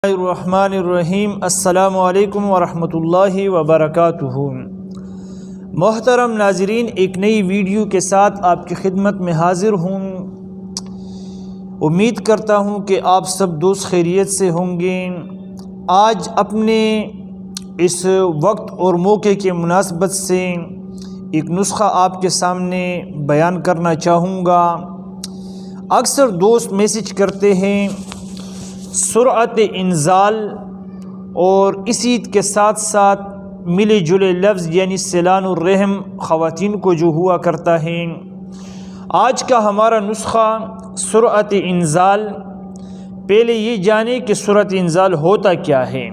الرحمن الرحیم۔ السلام علیکم ورحمۃ اللہ وبرکاتہ۔ محترم ناظرین، ایک نئی ویڈیو کے ساتھ آپ کی خدمت میں حاضر ہوں۔ امید کرتا ہوں کہ آپ سب دوست خیریت سے ہوں گے۔ آج اپنے اس وقت اور موقع کے مناسبت سے ایک نسخہ آپ کے سامنے بیان کرنا چاہوں گا۔ اکثر دوست میسج کرتے ہیں سرعت انزال اور اسی کے ساتھ ساتھ ملے جلے لفظ یعنی صلہ الرحم خواتین کو جو ہوا کرتا ہے۔ آج کا ہمارا نسخہ سرعت انزال۔ پہلے یہ جانیں کہ سرعت انزال ہوتا کیا ہے۔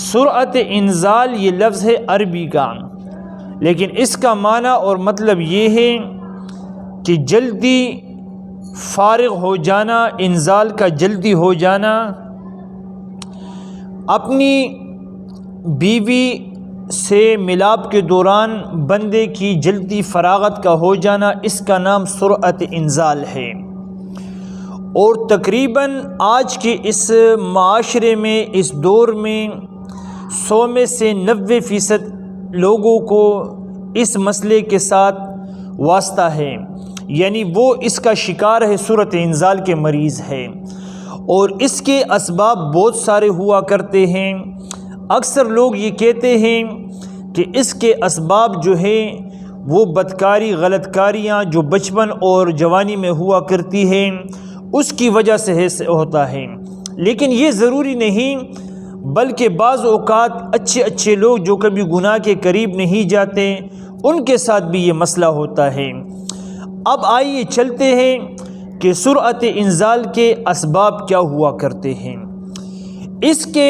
سرعت انزال یہ لفظ ہے عربی کا، لیکن اس کا معنی اور مطلب یہ ہے کہ جلدی فارغ ہو جانا، انزال کا جلدی ہو جانا، اپنی بیوی سے ملاپ کے دوران بندے کی جلدی فراغت کا ہو جانا، اس کا نام سرعت انزال ہے۔ اور تقریباً آج کے اس معاشرے میں، اس دور میں 100 میں سے 90% لوگوں کو اس مسئلے کے ساتھ واسطہ ہے، یعنی وہ اس کا شکار ہے، سرعت انزال کے مریض ہے۔ اور اس کے اسباب بہت سارے ہوا کرتے ہیں۔ اکثر لوگ یہ کہتے ہیں کہ اس کے اسباب جو ہے وہ بدکاری، غلط کاریاں جو بچپن اور جوانی میں ہوا کرتی ہیں اس کی وجہ سے ہوتا ہے، لیکن یہ ضروری نہیں، بلکہ بعض اوقات اچھے لوگ جو کبھی گناہ کے قریب نہیں جاتے ان کے ساتھ بھی یہ مسئلہ ہوتا ہے۔ اب آئیے چلتے ہیں کہ سرعت انزال کے اسباب کیا ہوا کرتے ہیں۔ اس کے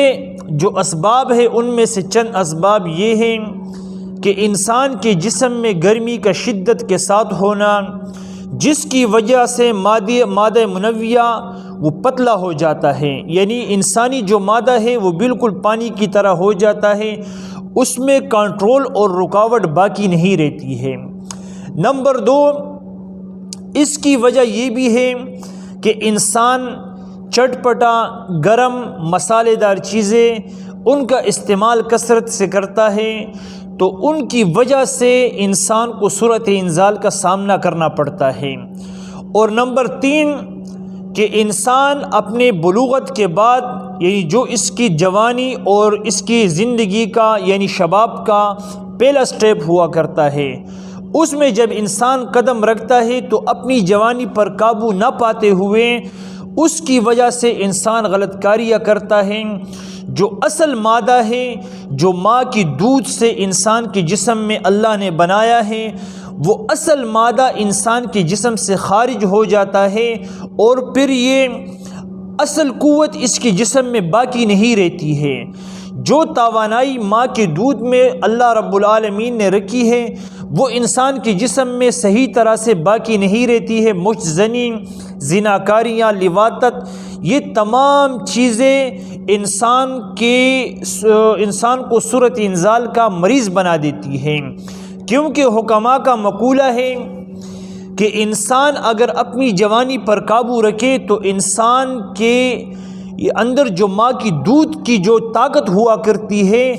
جو اسباب ہیں ان میں سے چند اسباب یہ ہیں کہ انسان کے جسم میں گرمی کا شدت کے ساتھ ہونا، جس کی وجہ سے مادہ منویہ وہ پتلا ہو جاتا ہے، یعنی انسانی جو مادہ ہے وہ بالکل پانی کی طرح ہو جاتا ہے، اس میں کنٹرول اور رکاوٹ باقی نہیں رہتی ہے۔ نمبر 2، اس کی وجہ یہ بھی ہے کہ انسان چٹپٹا، گرم، مسالے دار چیزیں ان کا استعمال کثرت سے کرتا ہے، تو ان کی وجہ سے انسان کو سرعت انزال کا سامنا کرنا پڑتا ہے۔ اور نمبر 3، کہ انسان اپنے بلوغت کے بعد، یعنی جو اس کی جوانی اور اس کی زندگی کا یعنی شباب کا پہلا سٹیپ ہوا کرتا ہے، اس میں جب انسان قدم رکھتا ہے تو اپنی جوانی پر قابو نہ پاتے ہوئے اس کی وجہ سے انسان غلط کاریاں کرتا ہے۔ جو اصل مادہ ہے، جو ماں کی دودھ سے انسان کے جسم میں اللہ نے بنایا ہے، وہ اصل مادہ انسان کے جسم سے خارج ہو جاتا ہے، اور پھر یہ اصل قوت اس کے جسم میں باقی نہیں رہتی ہے۔ جو توانائی ماں کے دودھ میں اللہ رب العالمین نے رکھی ہے وہ انسان کے جسم میں صحیح طرح سے باقی نہیں رہتی ہے۔ مشت زنی، زناکاریاں، لواطت، یہ تمام چیزیں انسان کو سرعت انزال کا مریض بنا دیتی ہیں، کیونکہ حکماء کا مقولہ ہے کہ انسان اگر اپنی جوانی پر قابو رکھے تو انسان کے اندر جو ماں کی دودھ کی جو طاقت ہوا کرتی ہے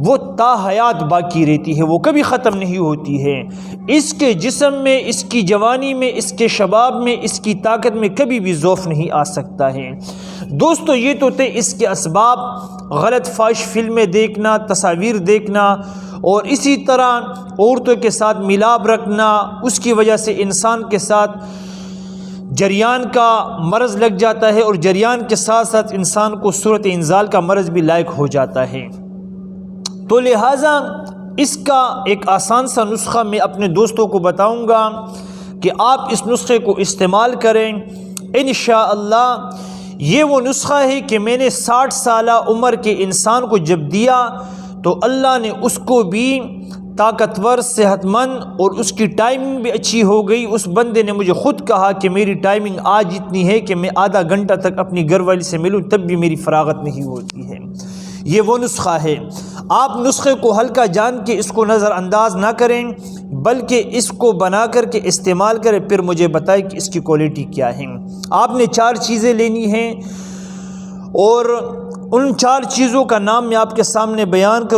وہ تا حیات باقی رہتی ہے، وہ کبھی ختم نہیں ہوتی ہے۔ اس کے جسم میں، اس کی جوانی میں، اس کے شباب میں، اس کی طاقت میں کبھی بھی ضعف نہیں آ سکتا ہے۔ دوستو، یہ تو تھے اس کے اسباب۔ غلط فحش فلمیں دیکھنا، تصاویر دیکھنا، اور اسی طرح عورتوں کے ساتھ ملاپ رکھنا، اس کی وجہ سے انسان کے ساتھ جریان کا مرض لگ جاتا ہے، اور جریان کے ساتھ ساتھ انسان کو سرعت انزال کا مرض بھی لاحق ہو جاتا ہے۔ تو لہٰذا اس کا ایک آسان سا نسخہ میں اپنے دوستوں کو بتاؤں گا کہ آپ اس نسخے کو استعمال کریں انشاءاللہ۔ یہ وہ نسخہ ہے کہ میں نے 60 سالہ عمر کے انسان کو جب دیا تو اللہ نے اس کو بھی طاقتور، صحت مند، اور اس کی ٹائمنگ بھی اچھی ہو گئی۔ اس بندے نے مجھے خود کہا کہ میری ٹائمنگ آج اتنی ہے کہ میں آدھا گھنٹہ تک اپنی گھر والی سے ملوں تب بھی میری فراغت نہیں ہوتی ہے۔ یہ وہ نسخہ ہے۔ آپ نسخے کو ہلکا جان کے اس کو نظر انداز نہ کریں، بلکہ اس کو بنا کر کے استعمال کریں، پھر مجھے بتائیں کہ اس کی کوالٹی کیا ہے۔ آپ نے 4 چیزیں لینی ہیں، اور ان 4 چیزوں کا نام میں آپ کے سامنے بیان کروں.